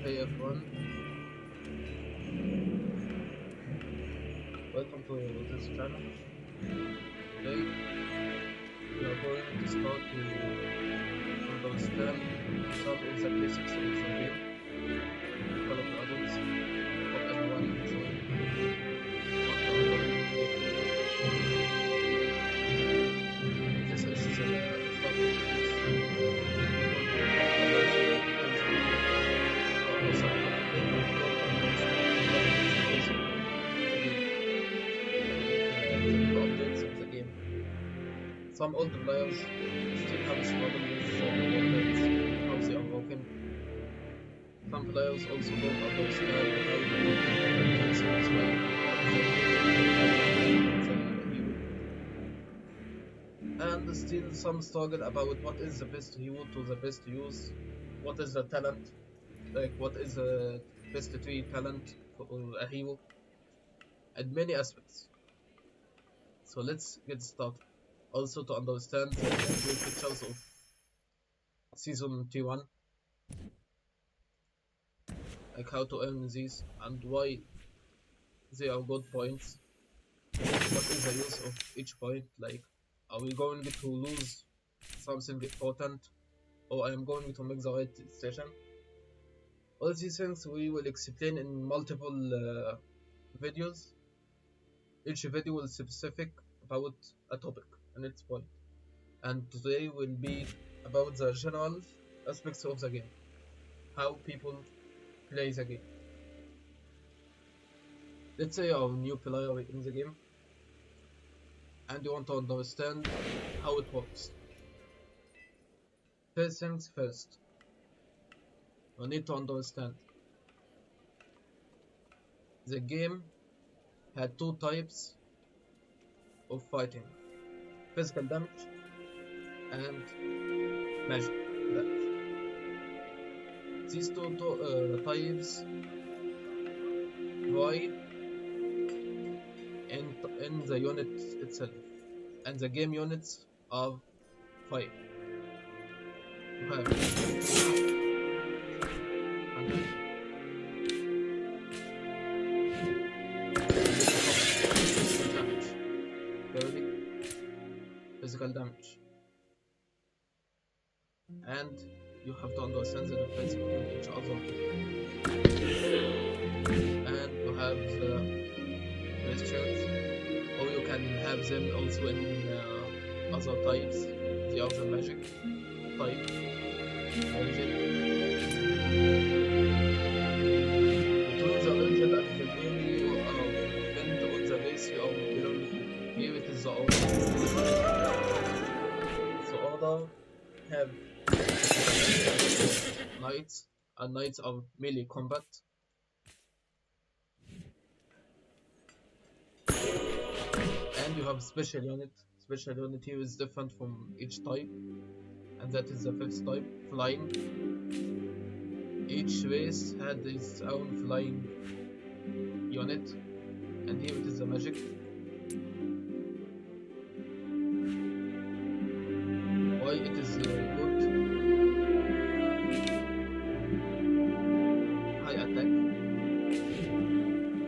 Hey everyone, welcome to this channel. Today we are going to start to understand some of the basics of the game. Call of the adults, hope everyone enjoy. This is the start of updates of the game. Some old players still have struggled with the weapons, how they are working. Some players also don't understand how the weapons like and still some struggle about what is the best hero to the best use, what is the talent, like what is the best tree talent for a hero, and many aspects. So let's get started. Also to understand the new features of season T1, like how to earn these and why they are good points. What is the use of each point? Like, are we going to lose something important, or I am going to make the right decision? All these things we will explain in multiple videos. Each video will specific about a topic and its point. And today will be about the general aspects of the game, how people play the game. Let's say you're a new player in the game and you want to understand how it works. First things first, you need to understand the game had two types of fighting: physical damage and magic damage. These two types vary in the unit itself, and the game units are 5. You have damage, physical damage, and you have to understand the difference between each other. And you have the questions, or you can have them also in other types. The other magic type, magic. Between the legend and the game you are bent on the base you are belonging to. Here it is the order. The order have knights, and knights are melee combat. And you have special unit. Special unit here is different from each type, and that is the 5th type, flying. Each race had its own flying unit, and here it is the magic. Why it is good? High attack,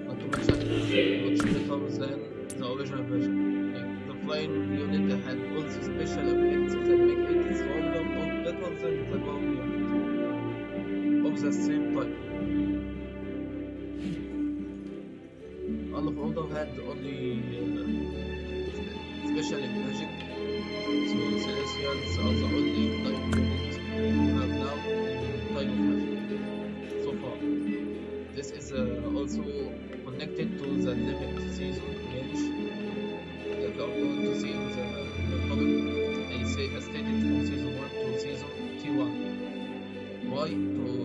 not to mention it is much better than the original version. Like the flying unit had also special effects that make it stronger or better than the ground unit of the same type. All of Order had only special in magic, so Celestials are the only type unit you have now in type of magic so far. This is also connected to the limit season range that you are going to see in the topic. I stated from season 1 to season T1. Why? To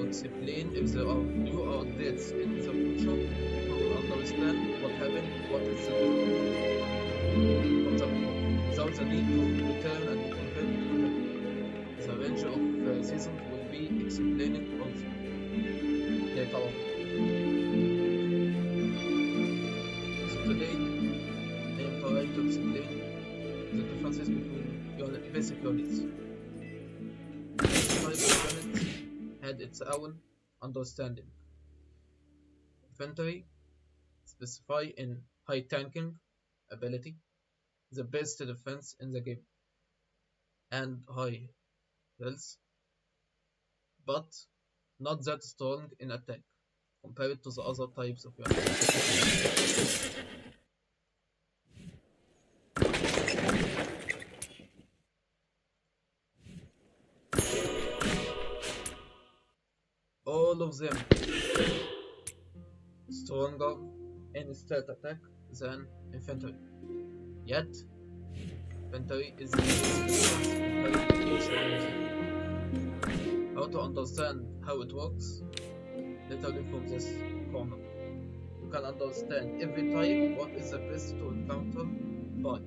explain if there are new updates in the future, people will understand what happened, what is the difference, without the need to return and compare between them. The range of seasons will be explained also later on. So today I am trying to explain the differences between basic units. Each type of unit had its own understanding. Inventory specify in high tanking ability, the best defense in the game, and high health, but not that strong in attack compared to the other types of units. All of them stronger in stealth attack than infantry. Yet, infantry is the best compared to each one of them. How to understand how it works? Literally from this corner. You can understand every type what is the best to encounter by.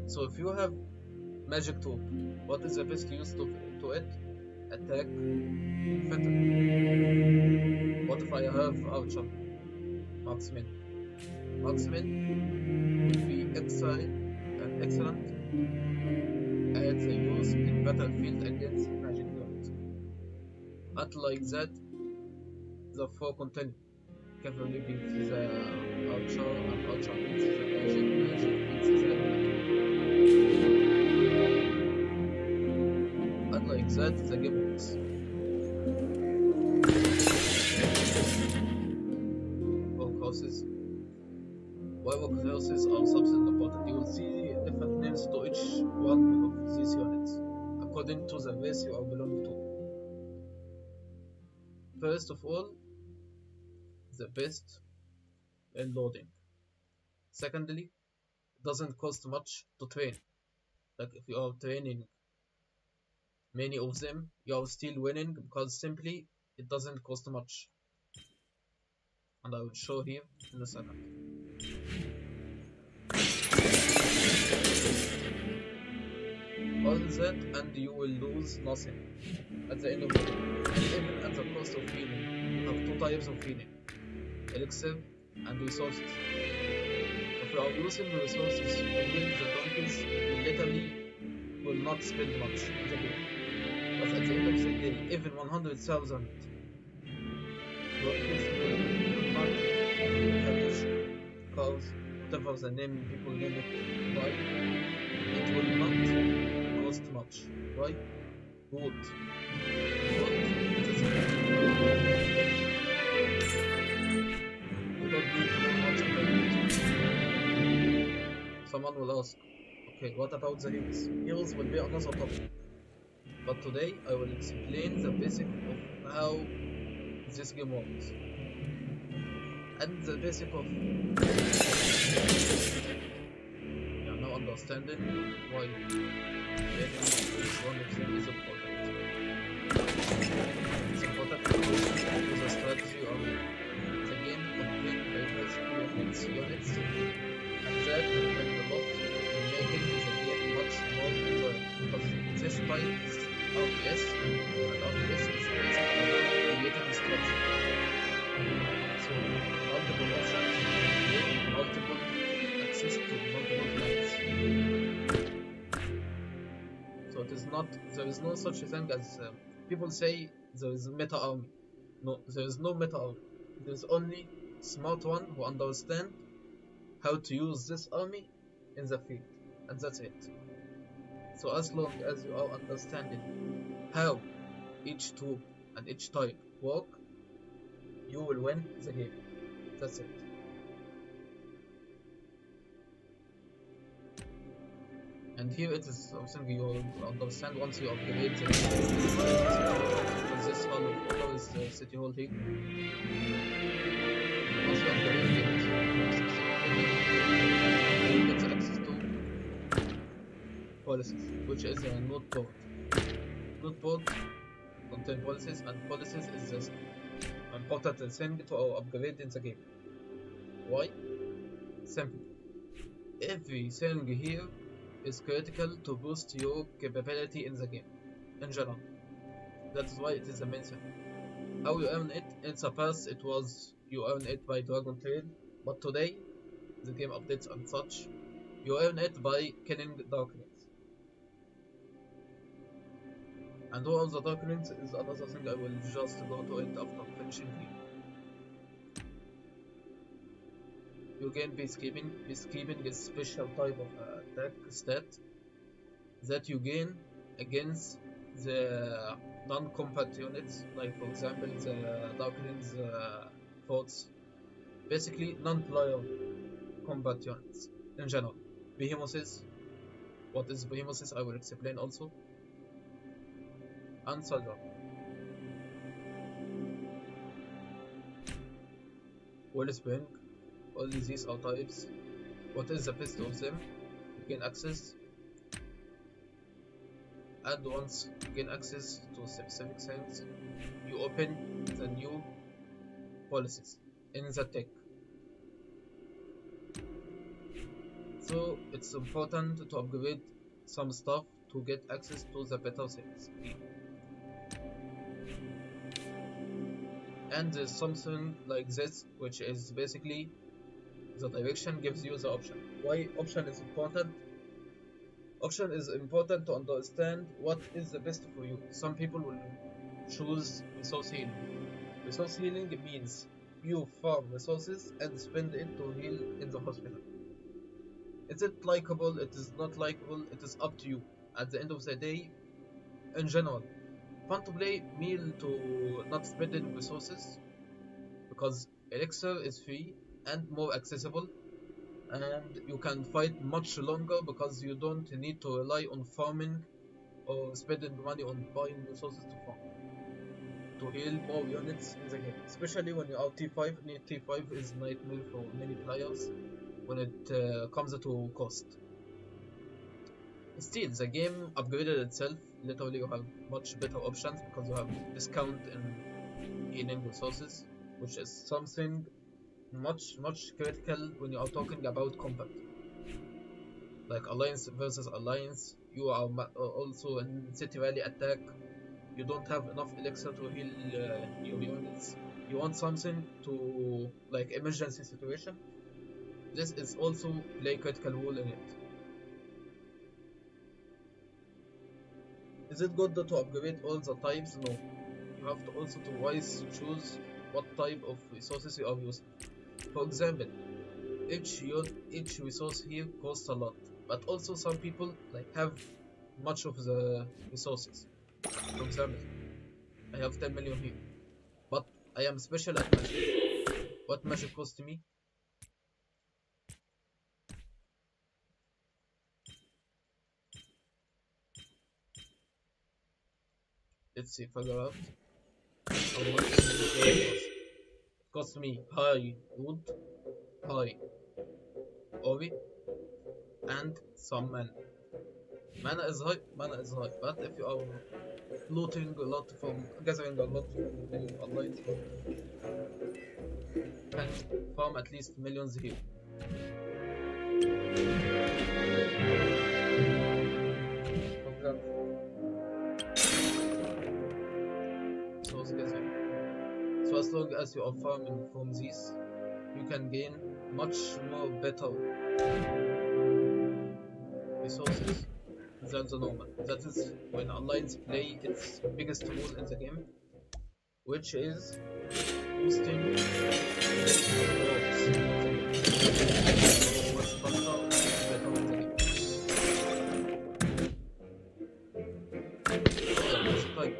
So if you have magic tool, what is the best use to it? Attack, infantry. What if I have archer? Marksman. Marksman will be excellent at the use in battlefield against magic units. Unlike that, the four continue. Cavalry beats the archer, and archer beats the magic beats the elemental. Unlike that, the game works. Workhorses. Why workhorses are something important? You will see different names to each one of these units, according to the race you are belonging to. First of all, the best in loading. Secondly, it doesn't cost much to train. Like if you are training many of them, you are still winning because simply it doesn't cost much. And I will show here in a second. All that and you will lose nothing at the end of the day. And even at the cost of healing, you have two types of healing: elixir and resources. If you are using the resources to heal the donkeys, you literally will not spend much in the game. But at the end of the day, even 100,000 donkeys will not vanish, because whatever the name people name it by, it will not cost much. Why? Wood. You don't need to know much about it. Someone will ask, okay, what about the heals? Heals will be another topic. But today I will explain the basic of how this game works. And the basic of now understanding why each one of them is important. It's important because the strategy of the game contains diverse units, and that will bring a lot in making the game much more enjoyable, because this type is RTS, and RTS is based on creating structure. So multiple options, multiple access to multiple plans. So it is not, there is no such a thing as people say there is a meta army. No, there is no meta army. There is only smart one who understand how to use this army in the field, and that's it. So as long as you are understanding how each troop and each type work, you will win the game. That's it. And here it is something you will understand once you upgrade the this hall of honor is the city hall here. Once you upgrade it, you get access to policies, which is a noteboard. Noteboard contain policies, and policies is the important thing to upgrade in the game. Why? Simple. Everything here is critical to boost your capability in the game, in general. That is why it is the main thing. How you earn it, in the past it was you earn it by Dragon Trail, but today, the game updates and such, you earn it by killing Darkness. And all the documents is another thing I will just go to it after finishing here. You gain peacekeeping. Peacekeeping is special type of attack stat that you gain against the non-combat units, like for example the Darkling's forts, basically non-player combat units in general. Behemoths, what is Behemoths I will explain also, and Soldier. Wellspring, all these are types. What is the best of them? You gain access, and once you gain access to specific things, you open the new policies in the tech. So it's important to upgrade some stuff to get access to the better things. And there's something like this, which is basically the direction gives you the option. Why option is important? Option is important to understand what is the best for you. Some people will choose resource healing. Resource healing means you farm resources and spend it to heal in the hospital. Is it likable? It is not likable. It is up to you. At the end of the day, in general, fun to play meal to not spending resources, because elixir is free and more accessible, and you can fight much longer because you don't need to rely on farming or spending money on buying resources to farm to heal more units in the game. Especially when you are T5, T5 is nightmare for many players when it comes to cost. Still, the game upgraded itself. Literally, you have much better options because you have discount in healing resources, which is something much critical when you are talking about combat. Like alliance versus alliance, you are also in city rally attack. You don't have enough elixir to heal your units. You want something to like emergency situation. This is also play critical role in it. Is it good to upgrade all the types? No. You have to also to wise choose what type of resources you are using. For example, each resource here costs a lot, but also some people like have much of the resources. For example, I have 10 million here, but I am special at magic. What magic cost me? Let's see, figure out how much it cost me. High wood, high ori, and some mana. Mana is high, but if you are looting a lot from gathering a lot from the alliance, can farm at least millions here. For example, source gathering. So as long as you are farming from these, you can gain much more better resources than the normal. That is when alliance play its biggest role in the game, which is boosting the works in the game. Much faster and better in the game. Like,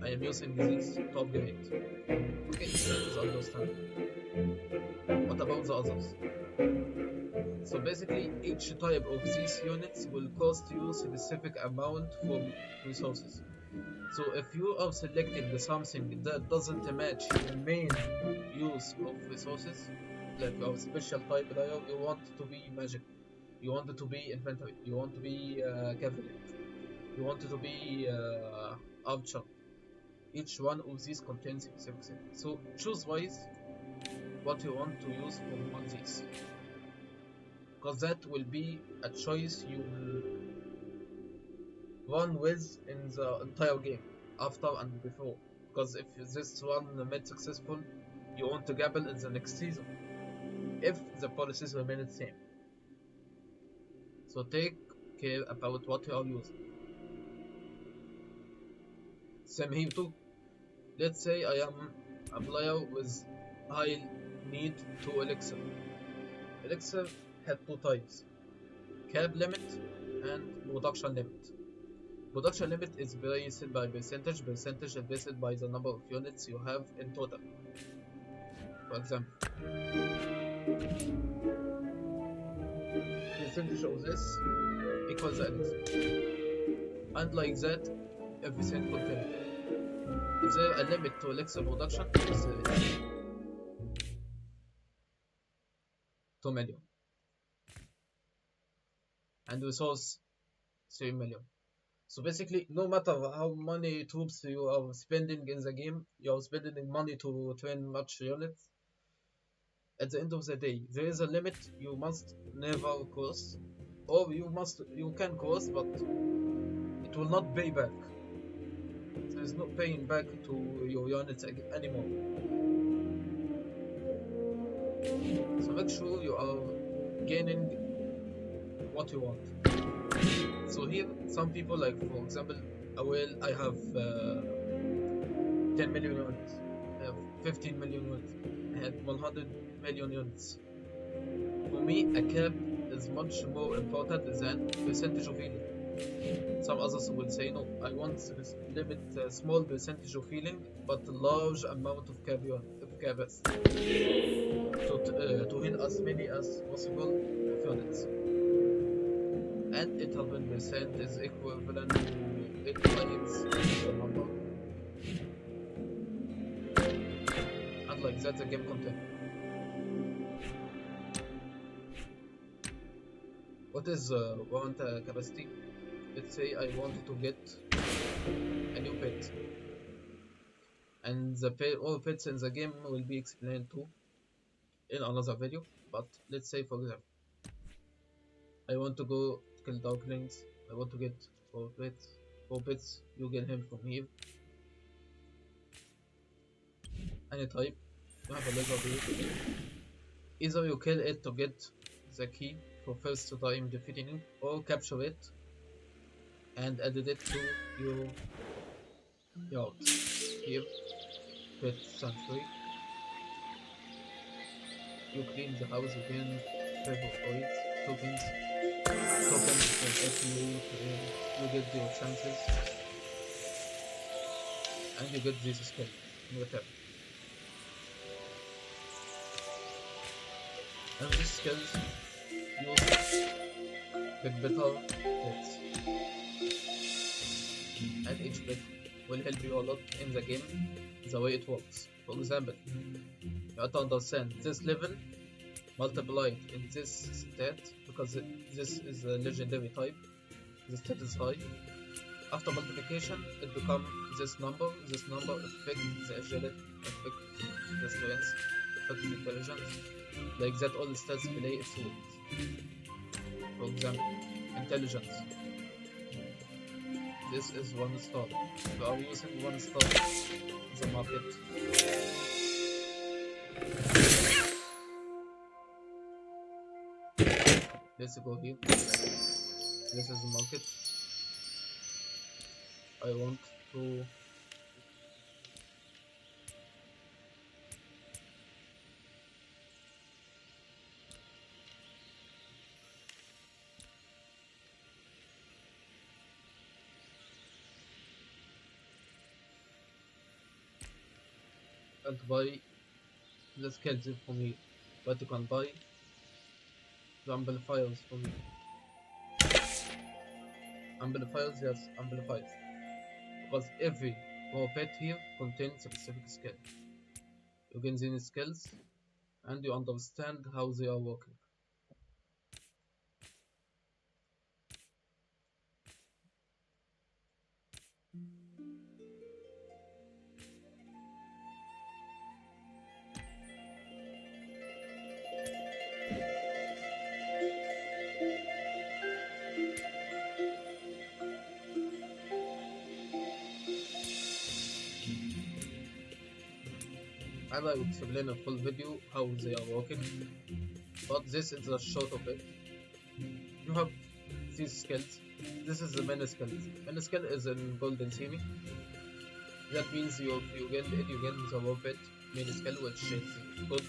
I am using these to upgrade. Okay, that is understandable. What about the others? So basically, each type of these units will cost you a specific amount for resources. So if you are selecting something that doesn't match your main use of resources, like your special type player, you want to be magic, you want it to be inventory, you want to be cavalry, you want it to be archer. Each one of these contains specific thing. So choose wise what you want to use from one of these, because that will be a choice you will run with in the entire game, after and before. Because if this one made successful, you want to gamble in the next season, if the policies remain the same. So take care about what you are using. Same here too. Let's say I am a player with high need to elixir. Elixir had two types, cap limit and production limit. Production limit is based by percentage is based by the number of units you have in total. For example, percentage of this equals elixir. And like that, everything continues. Is there a limit to elixir production? Is 2 million. And resource 3 million. So basically, no matter how many troops you are spending in the game, you are spending money to train much units. At the end of the day, there is a limit you must never cross, or you can cross, but it will not pay back. There is no paying back to your units anymore. So make sure you are gaining what you want. So here, some people, like for example, I have 10 million units, I have 15 million units, I have 100 million units. For me, a cap is much more important than percentage of healing. Some others will say no, I want to limit a small percentage of healing, but a large amount of caps to heal as many as possible units. And 800% is equivalent to 8 times the number. And like that the game continues. What is warrant capacity? Let's say I want to get a new pet. And all pets in the game will be explained too in another video. But let's say for example, I want to go kill Darklings. I want to get 4 pets. 4 pets, you get him from here. Any type, you have a level here. Either you kill it to get the key for first time defeating it, or capture it and added it to your yard. Here, pet sanctuary. You clean the house again, pay for coins, tokens will help you get your chances, and you get this skill in return. And these skills you get better pets, and each pet will help you a lot in the game, the way it works. For example, you have to understand this level multiplied in this stat, because this is a legendary type, the stat is high. After multiplication, it becomes this number affect the agility, affect the strength, affect the intelligence, like that all the stats play its roles. For example, intelligence. This is 1 star. You are using 1 star in the market. Let's go here. This is the market. I want to buy the skills for me, but you can buy the amplifiers for me. Amplifiers, yes, amplifiers. Because every pet here contains a specific skill. You gain these skills and you understand how they are working. And I will explain a full video how they are working, but this is a short of it. You have these skills. This is the main skill. Main skill is in golden seeming. that means you gain the Warped main skill, which is good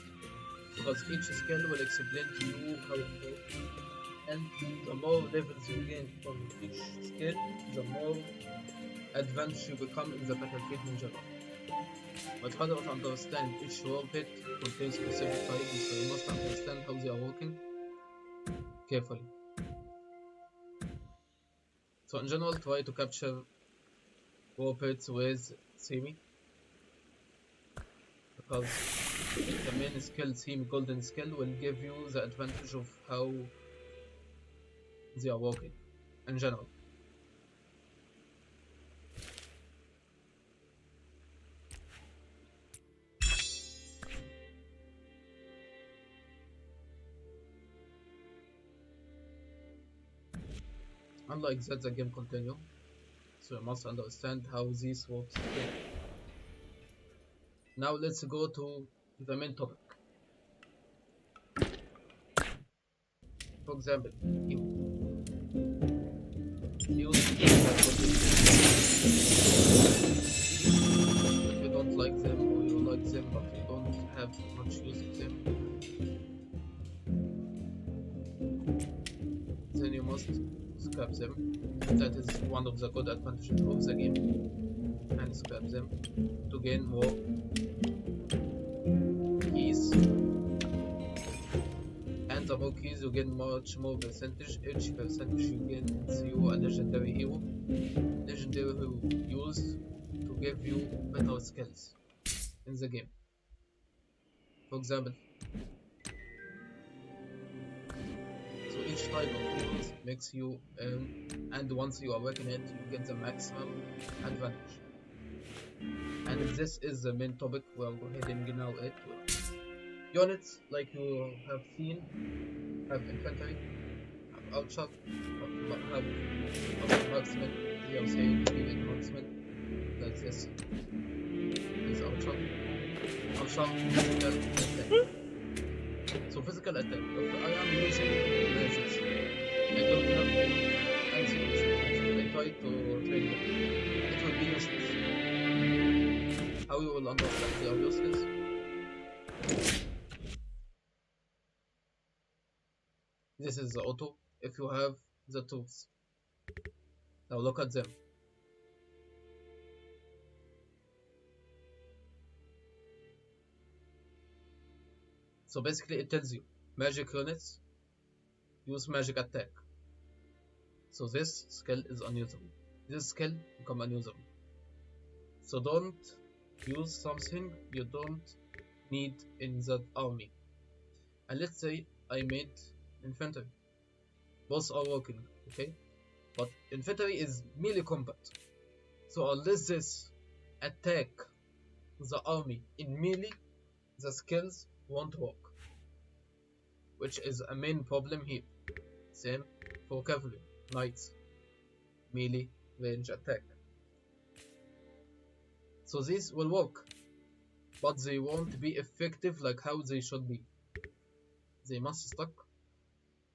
because each skill will explain to you how it works, and the more levels you gain from each skill, the more advanced you become in the battlefield in general. But how to understand each Warped contains specific types, so you must understand how they are working carefully. So in general, try to capture Warpeds with Semi, because the main skill, Semi Golden Skill, will give you the advantage of how they are working in general. Unlike that, the game continues, so you must understand how this works. Okay. Now let's go to the main topic. For example, if you don't like them, or you like them but you don't have much use of them, then you must scrap them. That is one of the good advantages of the game, and scrap them to gain more keys, and the more keys you gain much more percentage. Each percentage you gain is you a legendary hero used to give you better skills in the game. For example, so each type of heroes makes you and once you awaken it, you get the maximum advantage. And this is the main topic. We'll go ahead and now it. Units, like you have seen, have infantry, have outshot, have marksman. They are saying even marksman, like this. Is outshot. Outshot, physical attack. So physical attack. If I am using magic, I don't have anti-magic. I try to train them. It will be useless. How you will understand they are useless? This is the auto if you have the tools. Now look at them. So basically it tells you magic units use magic attack. So this skill is unusable. This skill become unusable. So don't use something you don't need in that army. And let's say I made infantry. Both are working, okay? But infantry is melee combat. So unless this attack the army in melee, the skills won't work. Which is a main problem here. Same for cavalry, knights, melee, range attack. So these will work, but they won't be effective like how they should be. They must stick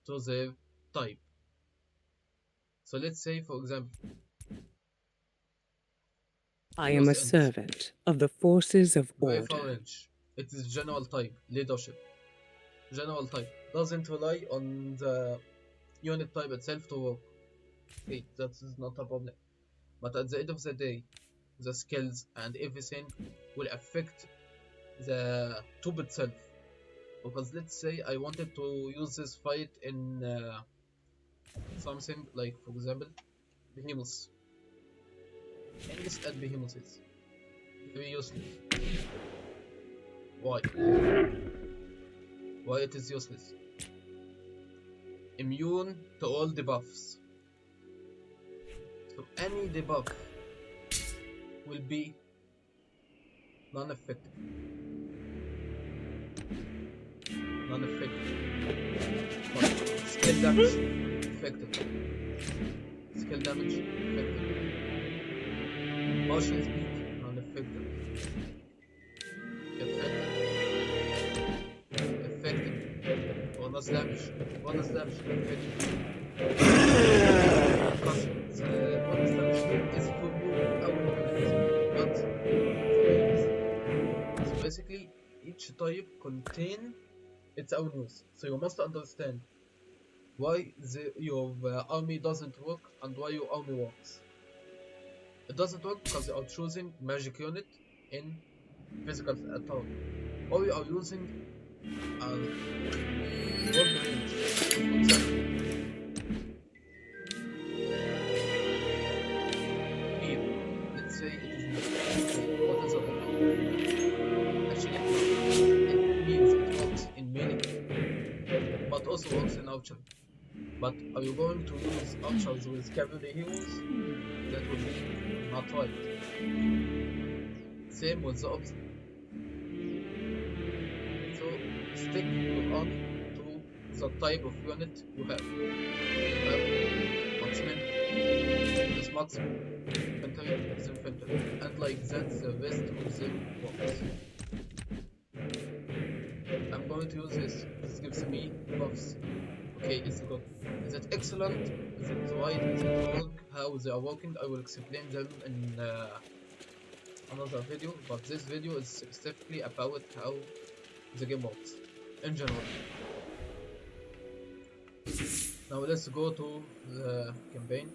to their type. So let's say, for example, I am a servant of the forces of order. It is general type, leadership. General type doesn't rely on the unit type itself to work. Okay, that is not a problem. But at the end of the day, the skills and everything will affect the tube itself. Because let's say I wanted to use this fight in something like, for example, Behemoth. English at Behemoths. Very useless. Why? Why it is useless? Immune to all debuffs. So any debuff will be non-effective. Non-effective. But skill damage, effective. Skill damage, effective. Motion speed, non-effective. Effective. Bonus damage, effective. Because the bonus damage is for you out of it, but basically each type contain its own use. So you must understand why your army doesn't work and why your army works. It doesn't work because you are choosing magic unit in physical attack, or you are using a long range. For example, here, let's say it is not. What is a long? Actually, it means it works in melee, but also works in archery. But are you going to use archers with cavalry heroes? That would be not right. Same with the opposite. So stick your army to the type of unit you have. You have marksmen, this marksman, infantry, this infantry, and like that the rest of them works. I'm going to use this. This gives me buffs. Okay, it's good. Is it excellent? Is it right? Is it wrong? How they are working? I will explain them in another video, but this video is specifically about how the game works in general. Now let's go to the campaign.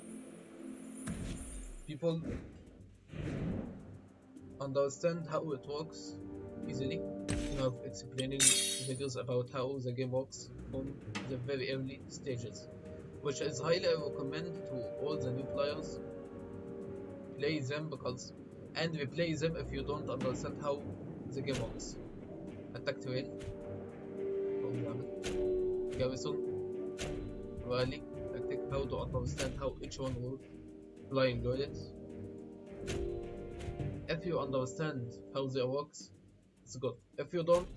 People understand how it works easily. You have explaining videos about how the game works from the very early stages, which is highly recommend to all the new players. Play them because, and replay them if you don't understand how the game works. Attack trail, for example, garrison, rally, tactic, how to understand how each one works, flying units. If you understand how they works, it's good. If you don't,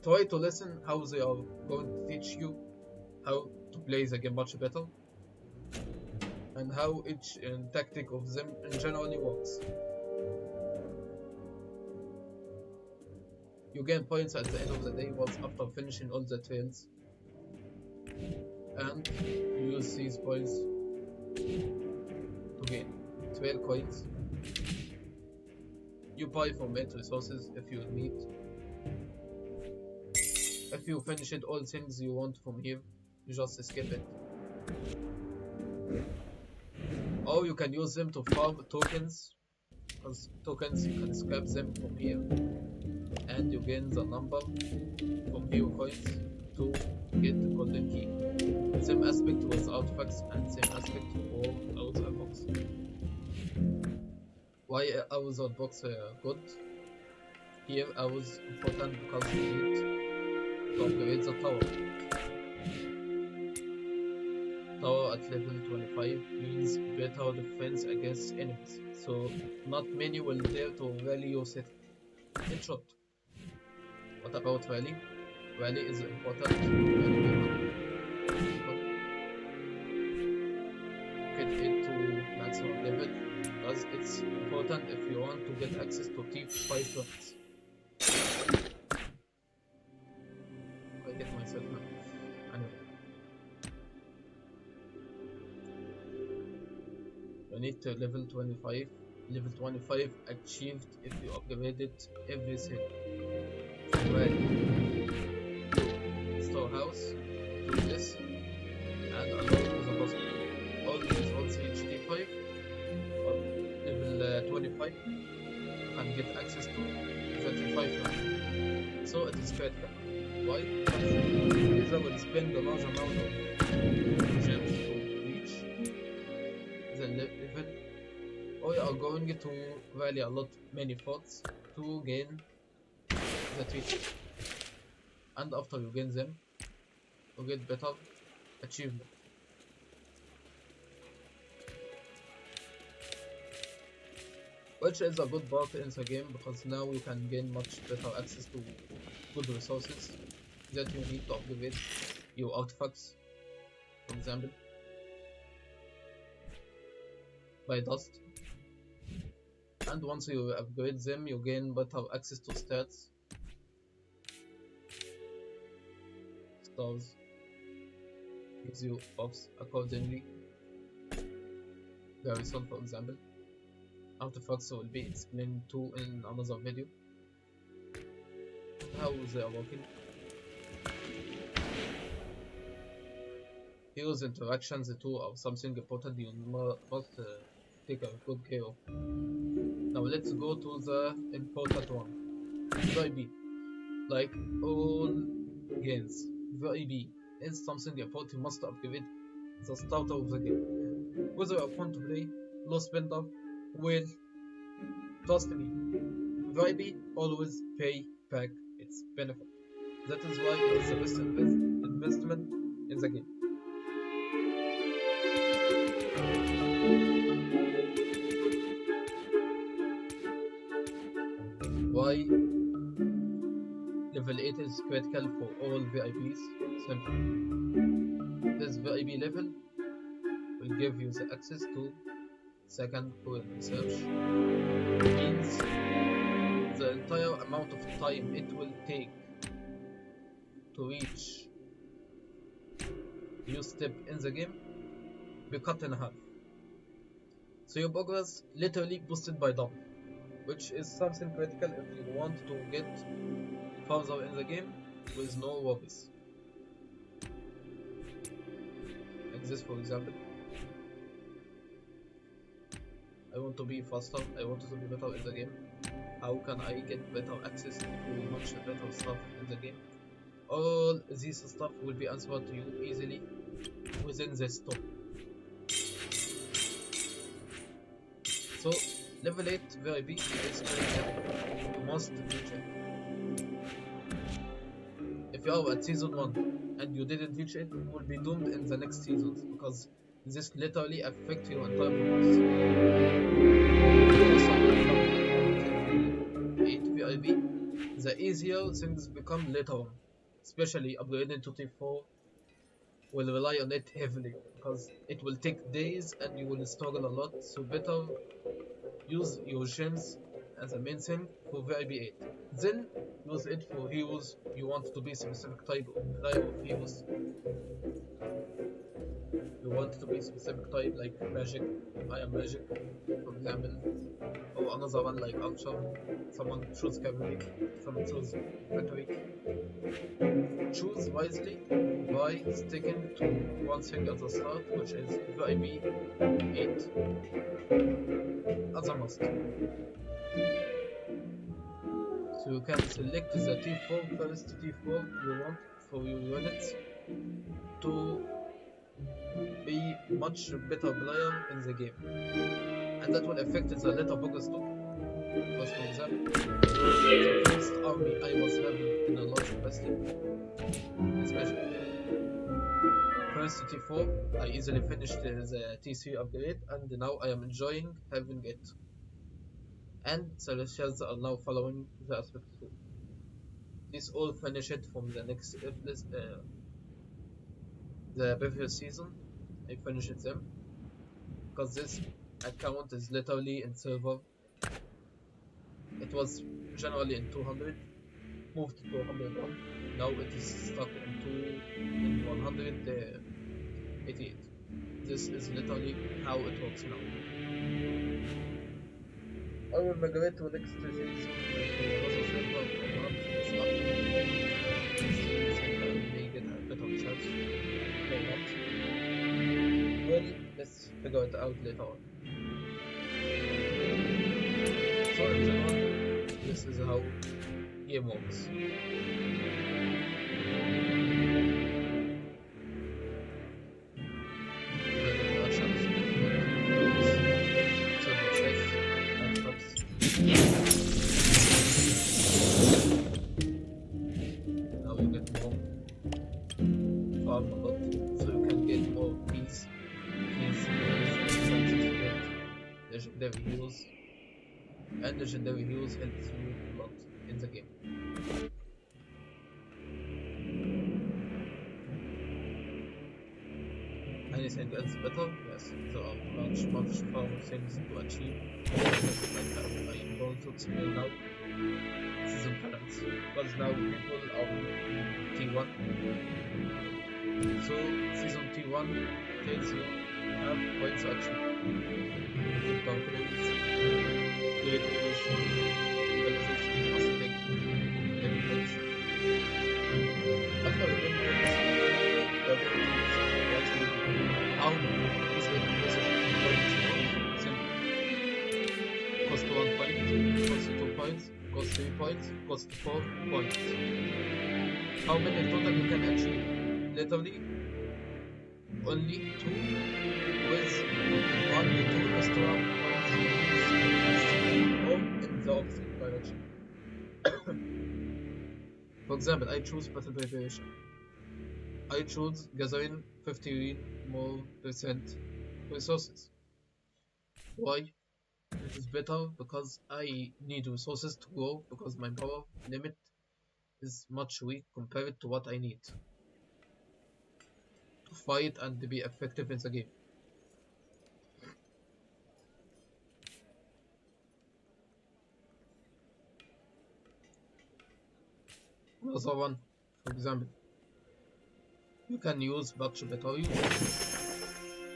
try to listen how they are going to teach you how to play the game much better and how each tactic of them in generally works. You gain points at the end of the day once after finishing all the trails, and you use these points to gain 12 coins. You buy from it resources if you need. If you finished all things you want from here, you just skip it. Or you can use them to farm tokens, because tokens you can scrap them from here, and you gain the number from hero coins to get the golden key. Same aspect with artifacts and same aspect for other box. Why our box good? Here I was important because you need to upgrade the tower. Tower at level 25 means better defense against enemies, so not many will dare to rally your city. In short, what about rally? Rally is important. Get it to maximum level, because it's important if you want to get access to T5 weapons. I get myself now. Anyway. You need to level 25. Level 25 achieved if you upgraded everything. Well, storehouse, do this, and unlock the boss. All these once reach T5 or level 25 and get access to the T5 round. So it is critical. Why? Because user will spend a large amount of gems to reach the level, or you are going to rally a lot many forts to gain the treasures. And after you gain them, you get better achievement. Which is a good part in the game, because now you can gain much better access to good resources that you need to upgrade your artifacts, for example, by dust. And once you upgrade them, you gain better access to stats, stars, gives you buffs accordingly. Garrison, for example. Artifacts will be explained too in another video. how they are working. Heroes interactions too are something important you must take a good care of. Now let's go to the important one. VIP. Like all games, VIP is something important you must upgrade the starter of the game. Whether you want to play, low spender, well, trust me, VIP always pay back its benefit. That is why it is the best investment in the game. Why level 8 is critical for all VIPs? Simple. This VIP level will give you the access to second point research. It means the entire amount of time it will take to reach new step in the game be cut in half. So your progress literally boosted by double, which is something critical if you want to get further in the game with no worries. Like this, for example. I want to be faster, I want to be better in the game. How can I get better access to much better stuff in the game? All this stuff will be answered to you easily within this top. So level 8 VIP is critical. You must reach it. If you are at season 1 and you didn't reach it, you will be doomed in the next seasons because this literally affects your entire progress. 8 VIP, the easier things become later on, especially upgrading to T4 will rely on it heavily because it will take days and you will struggle a lot, so better use your gems as a main thing for VIP 8. Then use it for heroes you want to be specific type of player of heroes. You want to be specific type like magic, I am magic, for example, or another one like archer. Someone choose cavalry, someone choose infantry. Choose wisely by sticking to one thing at the start, which is VIP 8 as a must. So you can select the T4 first T4 you want for your units to be much better player in the game, and that will affect the later progress too. Because for example, the first army I was having in a large capacity, especially first T4, I easily finished the T3 upgrade, and now I am enjoying having it. And Celestials are now following the aspect too. This all finished from the next the previous season. I finished them because this account is literally in silver. It was generally in 200, moved to 101. Now it is stuck in 188. This is literally how it works now. I will migrate to next season to another server or not. It's up to you. Think I may get a better chance or not. Well, let's figure it out later on. So in general, this is how game works. Now you get more farm a lot, so you can get more keys, legendary heroes, and legendary heroes helps you a lot in the game. Anything else better? Yes, there are much more things to achieve. Like I'm going to explain now. Season currents, because now people are in T1. So season T1 tells you have points to achieve. Good confidence, great devotion, villages, aspect, evidence, point, cost 2 points, cost 3 points, cost 4 points. How many total you can achieve? Literally only 2 with 1 to 2 extra points or in the opposite direction. For example, I choose battle preparation. I choose gathering 15 more percent resources. Why? It is better because I need resources to grow because my power limit is much weak compared to what I need to fight and be effective in the game. Another one, for example, you can use Batch Better Use.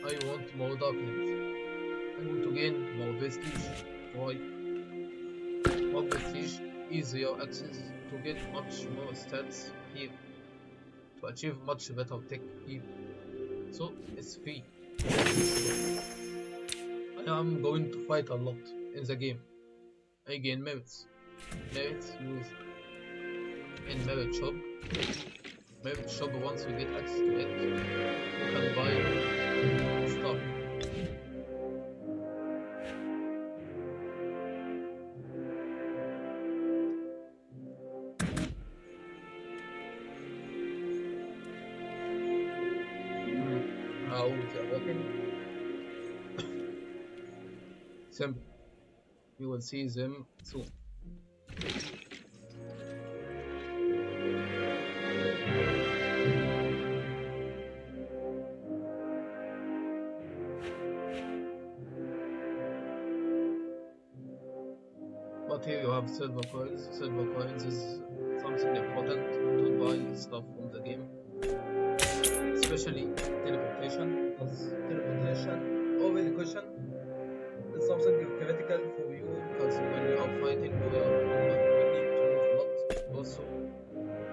I want more Darklings. I want to gain more Prestige. Why? More Prestige, easier access to get much more stats here, to achieve much better tech here. So it's free. I am going to fight a lot in the game. I gain merits. Merits used in Merit Shop. Merit Shop, once you get access to it, you can buy stuff. How they are working? Simple. You will see them soon. But here you have silver coins. Silver coins is something important to buy stuff from the game, especially teleportation, because teleportation or relocation is something critical for you, because when you are fighting we need to move a lot. Also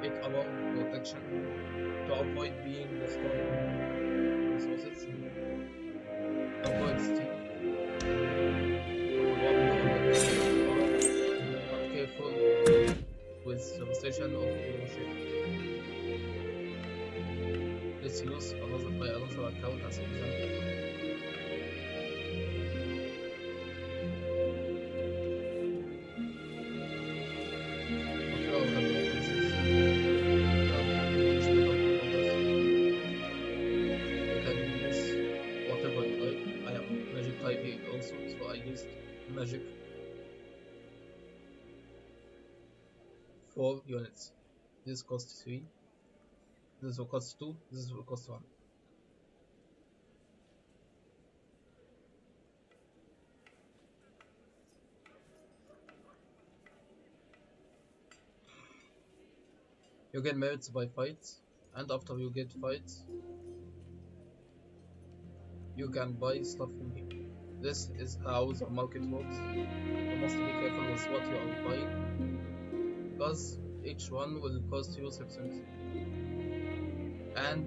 make our protection to avoid being destroyed resources, avoid steal. Careful with devastation of your ship. Let's use another account as an example. You can use whatever you like. I am magic type here also, so I used magic 4 units. This costs 3, this will cost 2, this will cost 1. You get merits by fights, and after you get fights, you can buy stuff from here. This is how the market works. You must be careful with what you are buying, because each one will cost you 6 cents. And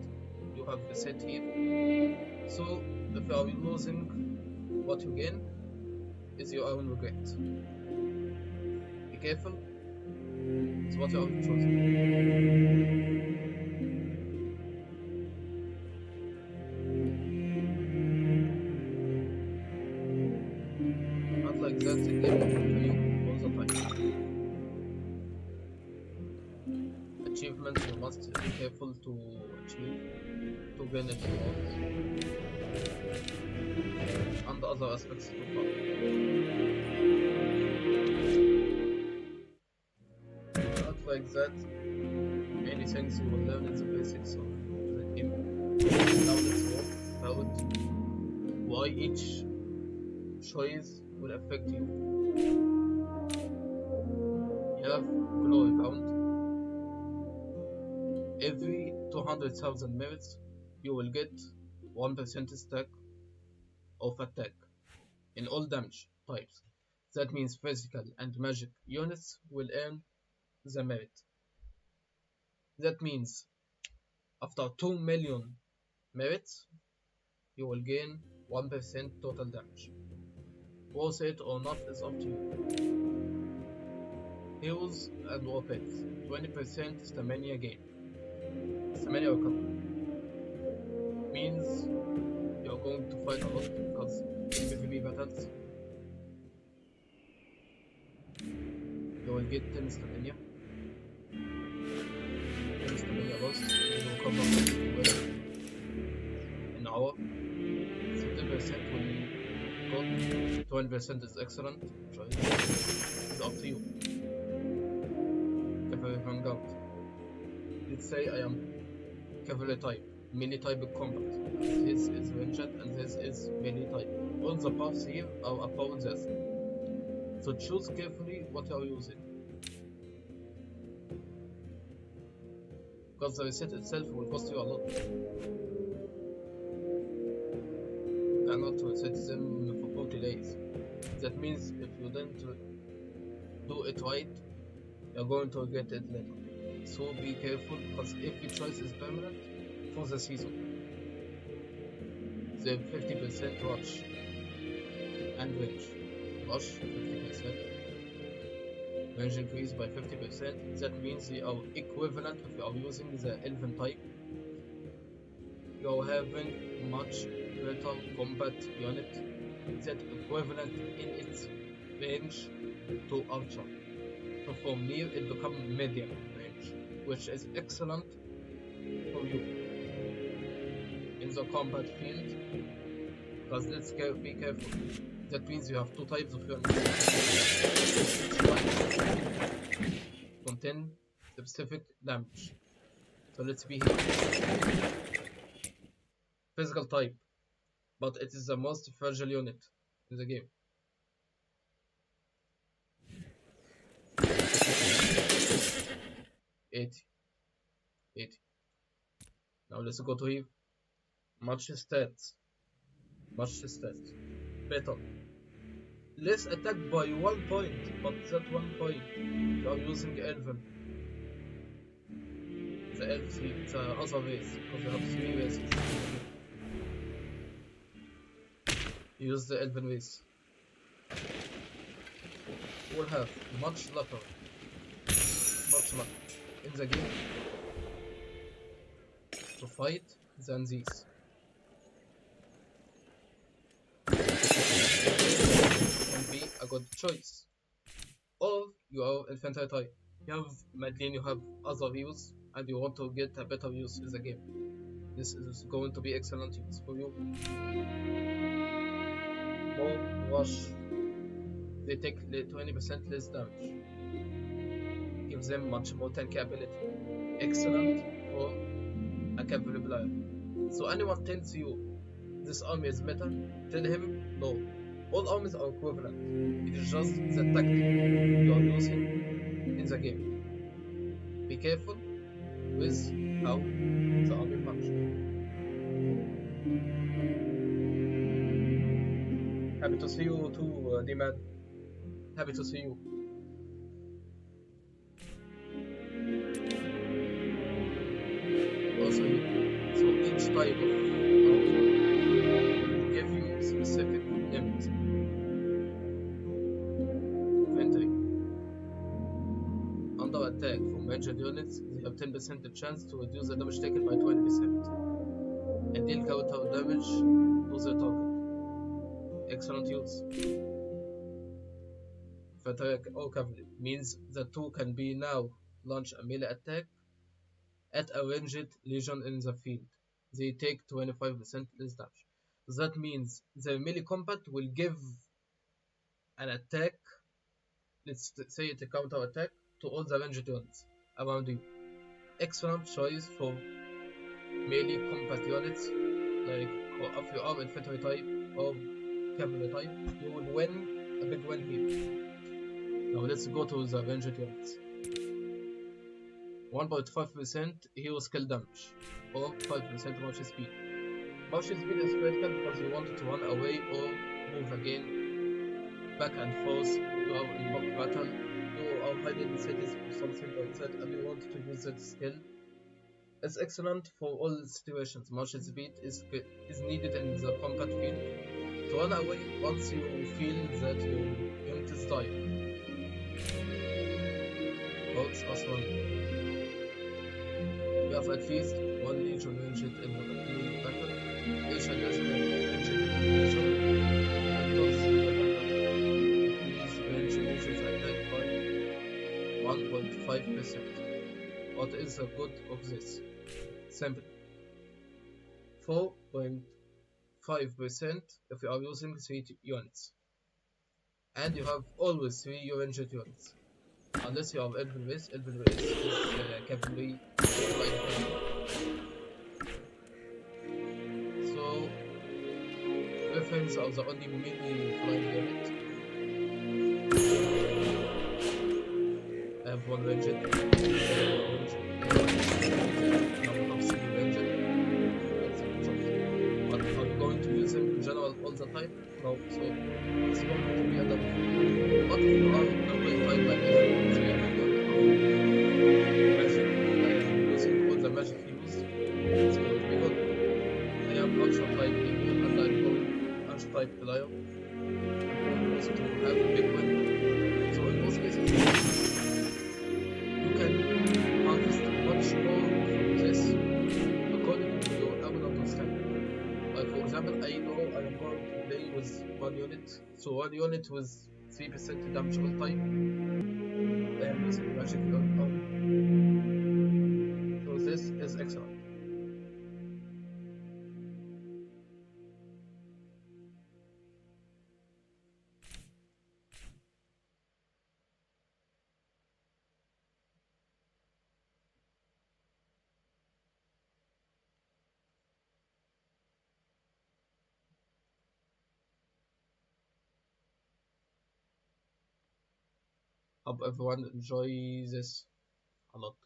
you have the set here. So if you are losing, what you gain is your own regret. Be careful. It's what you are choosing. Not like that, the game will continue all the time. Achievements you must be careful to achieve to gain it rewards, and other aspects of fun. Not like that, many things you will learn in the basics of the game. Now let's talk about why each choice will affect you. You have glory count. Every 200,000 merits, you will get 1% stack of attack in all damage types. That means physical and magic units will earn the merit. That means after 2 million merits, you will gain 1% total damage. Worth it or not is up to you. heroes and weapons. 20% stamina gain. Stamina recovery. Means you're going to fight a lot because in PvP battles you will get 10 stamina. 10 stamina lost, you recover well an hour. 30% will go, 20% is excellent, choice. It's up to you. Cavalry Vanguard. Let's say I am cavalry type, melee type of combat. This is ranged and this is melee type. All the buffs here are about this. So choose carefully what you are using. Because the reset itself will cost you a lot. You cannot reset them for 40 days. That means if you don't do it right, you're going to regret it later. So be careful because every choice is permanent for the season. The 50% rush and range. Rush 50%. Range increase by 50%. That means they are equivalent if you are using the Elven type. You are having much better combat unit that equivalent in its range to Archer. So from near it becomes medium range, which is excellent for you in the combat field. Because let's be careful. That means you have two types of units. Each type contain specific damage. So let's be here. Physical type, but it is the most fragile unit in the game. $80. Now let's go to here. Much stats. Better. Less attack by 1 point, but that 1 point you are using Elven. The elves here, the other race, because you have 3 races. Use the Elven race. You will have much luck in the game to fight than these. Can be a good choice. Or you are infantry type. You have Madeline, you have other views, and you want to get a better use in the game. This is going to be excellent use for you. More rush. They take 20% less damage. Gives them much more tanky ability. Excellent for a cavalry player. So anyone tells you this army is better, tell him no. All armies are equivalent. It is just the tactic you are using in the game. Be careful with how the army functions. Happy to see you too, D-Man. Happy to see you. Also, so each type of army will give you specific limits. Infantry. Under attack from ranged units, they have 10% chance to reduce the damage taken by 20% and deal counter damage to the target. Excellent use. Infantry or cavalry means the two can be now launch a melee attack at a ranged legion in the field. They take 25% less damage. That means the melee combat will give an attack, let's say it's a counter attack, to all the ranged units around you. Excellent choice for melee combat units, like if you are infantry type or cavalry type, you will win a big win here. Now let's go to the ranged units. 1.5% hero skill damage, or 5% march speed. March speed is critical because you want to run away or move again, back and forth. You are in mock battle, you are hiding in cities or something like that, and you want to use that skill. It's excellent for all situations. March speed is needed in the combat field to run away once you feel that your unit is dying. votes us one. We have at least one legion injured in the battle. Each additional injured legion enters the battle. Increase range legion's attack by 1.5%. What is the good of this? Simple. 4.5% if you are using 3 units. And you have always 3 ranged units. Unless you have Elven Race is cavalry flying enemy. So Griffins are the only melee flying unit. I have one ranged. Now we have 3 ranged. But are we going to use them in general all the time? No, so it's going to be adapted. But if you are double type like magic, using all the magic used, it's going to be good. I am Archer type people and I'm going Archer type Belial. I'm supposed to have a big win. So in most cases, you can harvest much more from this according to your opponent's type. Like for example, I know I am going to play with 1 unit, so 1 unit with 3% damage all time. I am using magic on. So this is excellent. Hope everyone enjoy this a lot.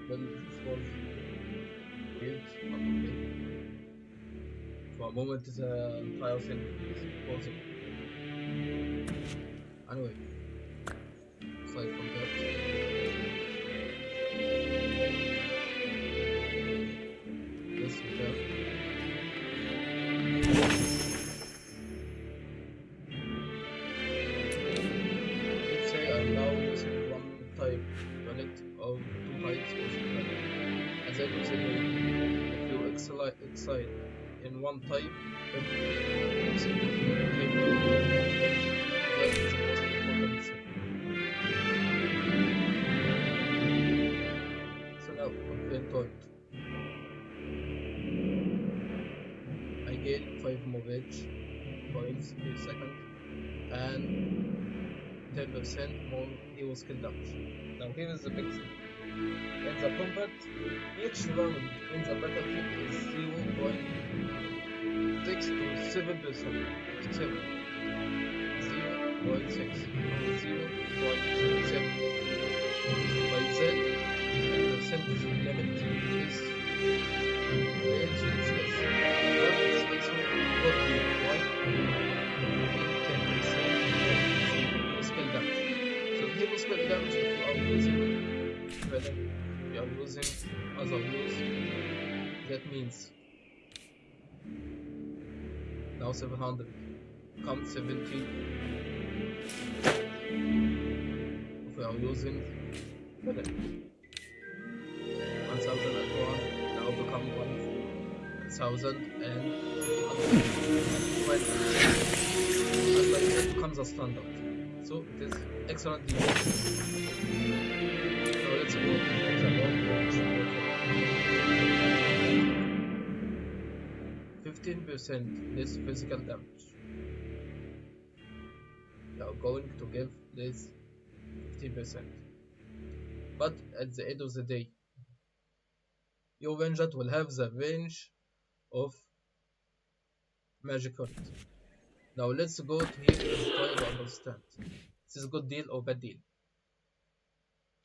Well, this was weird, but okay. For a moment, the entire thing is pausing. Anyway, aside from that, this repair. Let's say I'm now using 1 type unit or 2 types of unit. As I consider, if you excite in 1 type, then using type 2, that is the most important thing. So now, complaint point. I gain 5 more rage points per second and 10% more hero skill damage. Now here is the big thing. In the combat, each round in the battlefield is 0.6 to 7%. 7. 0.6 or 0.7. By then, the percentage limit is range is less. But it's also good deal. Why? 10% of skill damage. So means now 700 comes 70 if we are using 1000 now become 1000 and like it becomes a standard. So it is excellent deal. Now let's go to the long range. 15% less physical damage. We are going to give this 15%. But at the end of the day, your Vengeance will have the range of magic unit. Now let's go to here and try to understand. This is a good deal or bad deal?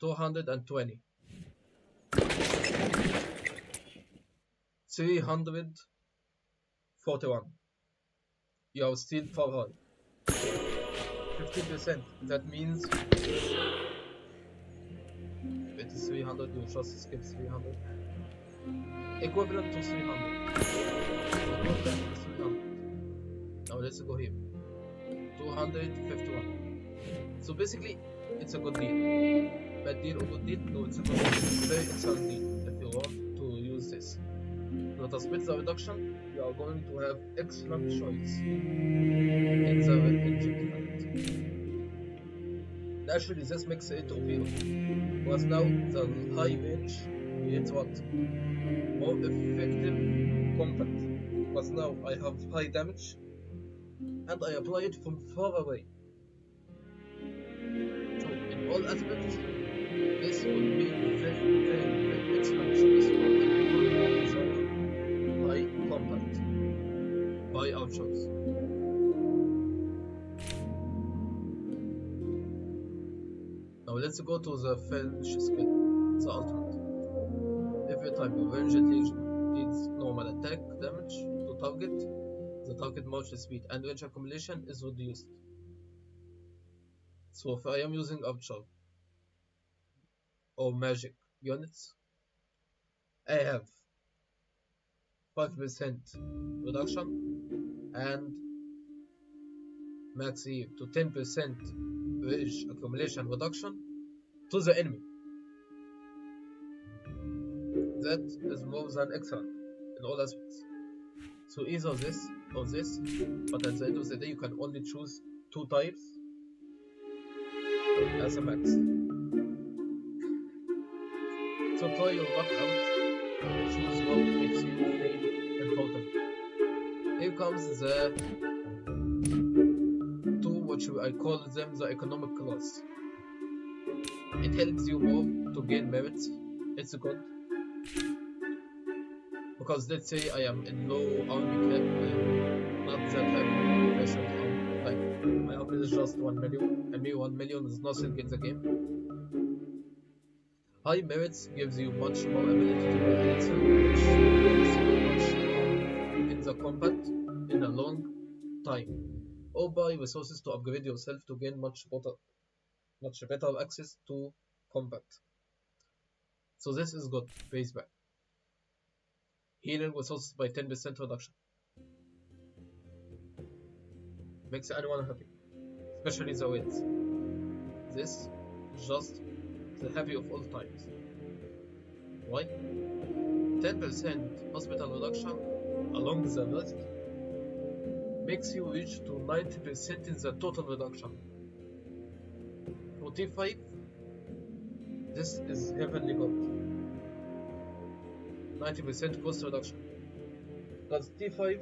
220. 341. You are still far high. 15%. That means it is 300. You just skip 300. Equivalent to 300. Equivalent to 300. Now let's go here. 251. So basically, it's a good deal. Bad deal or good deal? No, it's a good deal. It's a very excellent deal if you want to use this. Now to split the reduction, you are going to have excellent choice in the injectant. Naturally, this makes it OP because now the high range creates what? More effective combat. Because now I have high damage and I apply it from far away. So in all aspects, this will be very excellent choice for people who desire high combat by our choice. Now let's go to the finish skill, the ultimate. Every time your Vengeance Legion deals normal attack damage to target, the target march speed and range accumulation is reduced. So if I am using Archer or magic units, I have 5% reduction and max heal to 10% range accumulation reduction to the enemy. That is more than excellent in all aspects. So either this or this, but at the end of the day you can only choose 2 types as a max. So try your luck out, choose what makes you feel important. Here comes the I call them the economic class. It helps you more to gain merits. It's good. Because let's say I am in low army cap, not that heavy professional army. Like my army is just 1 million, and me 1 million is nothing in the game. High merits gives you much more ability to do anything, which gives you much in the combat in a long time. Or buy resources to upgrade yourself to gain much better access to combat. So this is good, base back. Healing resources by 10% reduction. Makes anyone happy, especially the wins. This is just the happy of all times. Why? 10% hospital reduction along the rest makes you reach to 90% in the total reduction. For T5, this is heavenly good. 90% cost reduction. Because T5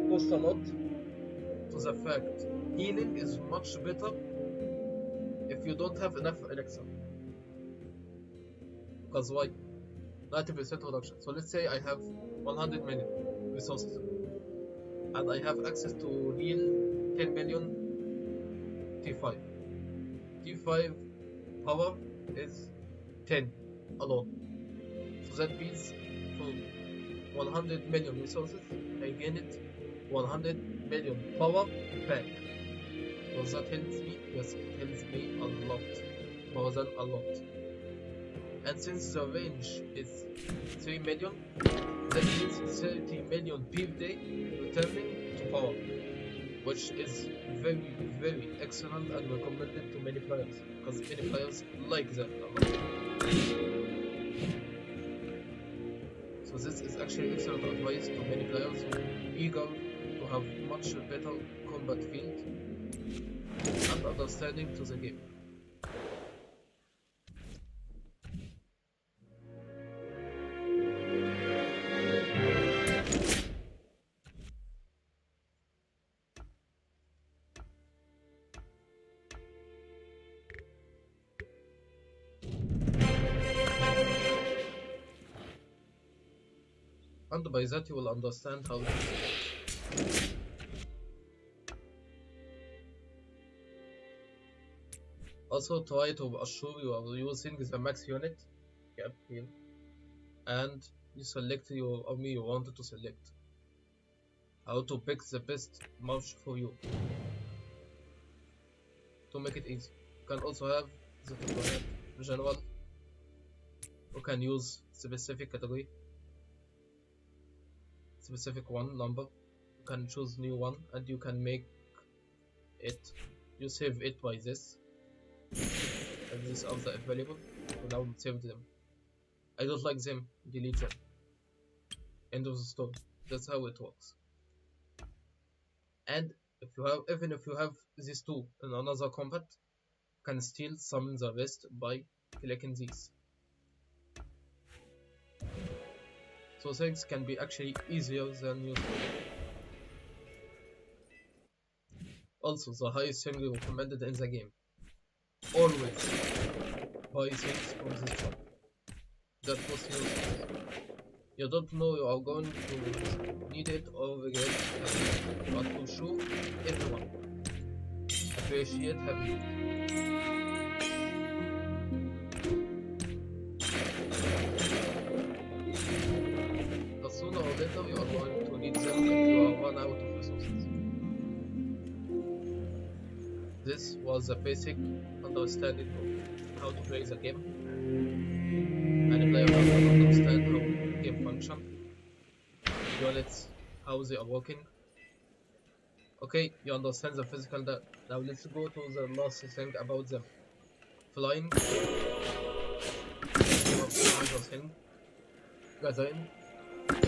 costs a lot to the fact healing is much better if you don't have enough elixir. Because why? 90% reduction. So let's say I have 100 million resources and I have access to heal 10 million T5. T5 power is 10 alone. So that means for 100 million resources I gain it 100 million power back. Does that help me? Yes, it helps me a lot. More than a lot. And since the range is 3 million, that means 30 million per day returning to power, which is very, very excellent and recommended to many players, because many players like that a lot. So this is actually excellent advice to many players who are eager to have much better combat field and understanding to the game. And by that you will understand how this works. Also try to assure you are using the max unit cap here, and you select your army you wanted to select. How to pick the best march for you to make it easy. You can also have the tutorial general. You can use specific category, specific one number. You can choose new one and you can make it. You save it by this, and these are the available. So now save them. I don't like them, delete them. End of the story. That's how it works. And if you have, even if you have these two in another combat, you can still summon the rest by clicking these. So things can be actually easier than you think. Also, the highest thing recommended in the game. Always buy things from this shop. That was useful. You don't know you are going to need it or regret it, but to show everyone appreciate having it. But sooner or later you are going to need them if you are run out of resources. This was the basic understanding of how to play the game. Any player will understand how the game functions, units, how they are working. Okay, you understand the physical data. Now let's go to the last thing about them. Flying. Another thing. Gathering. And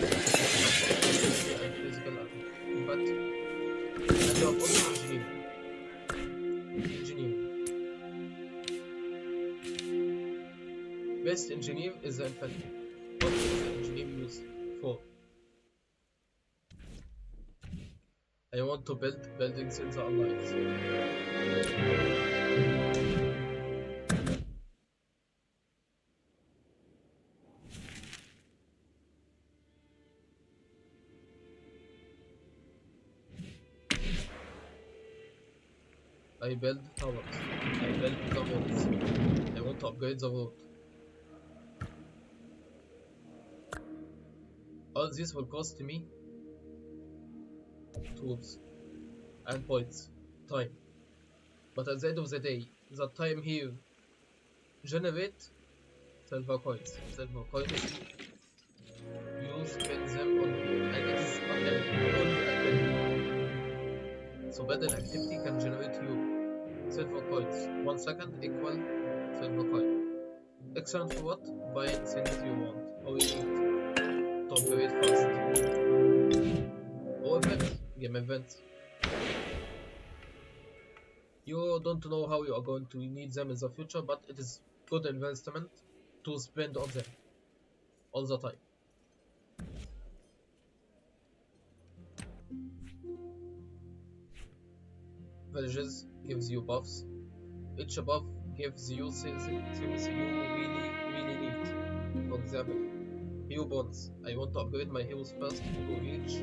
physical combat. And you have also engineering. Best engineer is the infantry. What is the engineer used for? I want to build buildings in the alliance. I build towers. I build the roads. I want to upgrade the road. All this will cost me tools and points, time. But at the end of the day, the time here generate silver coins. Silver coins, you spend them on, and it is unlimited, only unlimited. So battle activity can generate you silver coins. 1 second equal silver coin. Excellent for what? Buying things you want or you need. To upgrade fast. Or events, game events. You don't know how you are going to need them in the future, but it is good investment to spend on them all the time. Villages gives you buffs. Each buff gives you things you really need. For example, hero bonus. I want to upgrade my heroes first to reach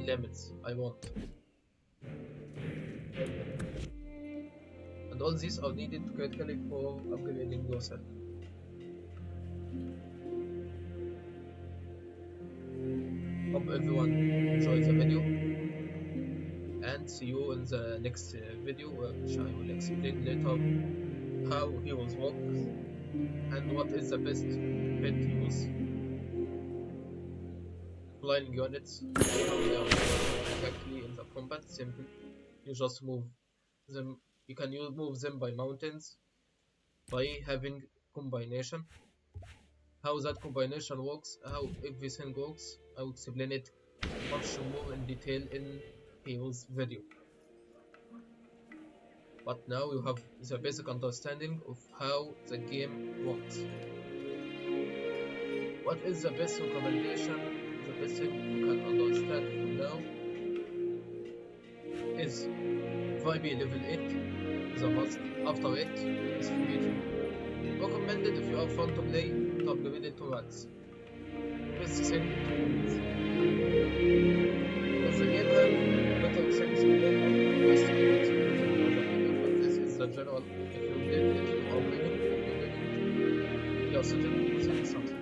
limits I want. And all these are needed critically for upgrading yourself. Hope everyone enjoyed the video, and see you in the next video, which I will explain later how heroes work and what is the best bet to use. Flying units, how they are exactly in the combat, simple. You just move them. You can move them by mountains by having combination. How that combination works, how everything works, I will explain it much more in detail in Hero's video. But now you have the basic understanding of how the game works. What is the best recommendation? The best thing you can understand for now is VIB level 8, the must. After it is free. Recommended if you are fun to play, to upgrade it to max. Best thing to use. Does the game have better things to work on? Yes, but this is the general. If you did, if you are winning, you are certain using something.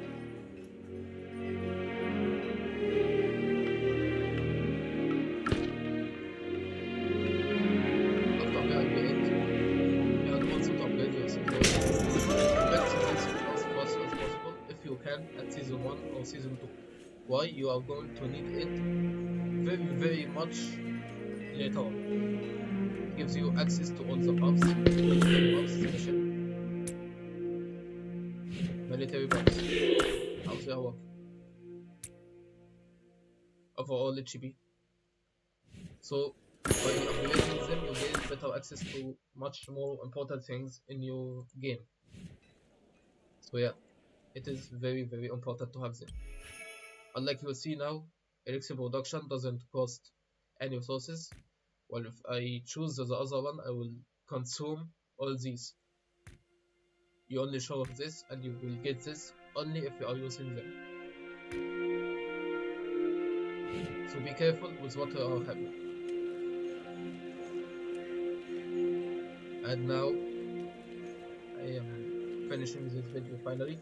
At season 1 or season 2. Why? You are going to need it very much later on. It gives you access to all the buffs, military buffs, how they are working, overall HP. So by upgrading them, you gain better access to much more important things in your game. So yeah, it is very important to have them. Unlike you will see now, Elixir production doesn't cost any resources. Well, if I choose the other one, I will consume all these. You only show this and you will get this only if you are using them. So be careful with what you are having. And now, I am finishing this video finally.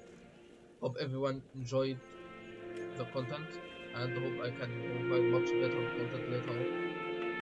Hope everyone enjoyed the content and hope I can provide much better content later on.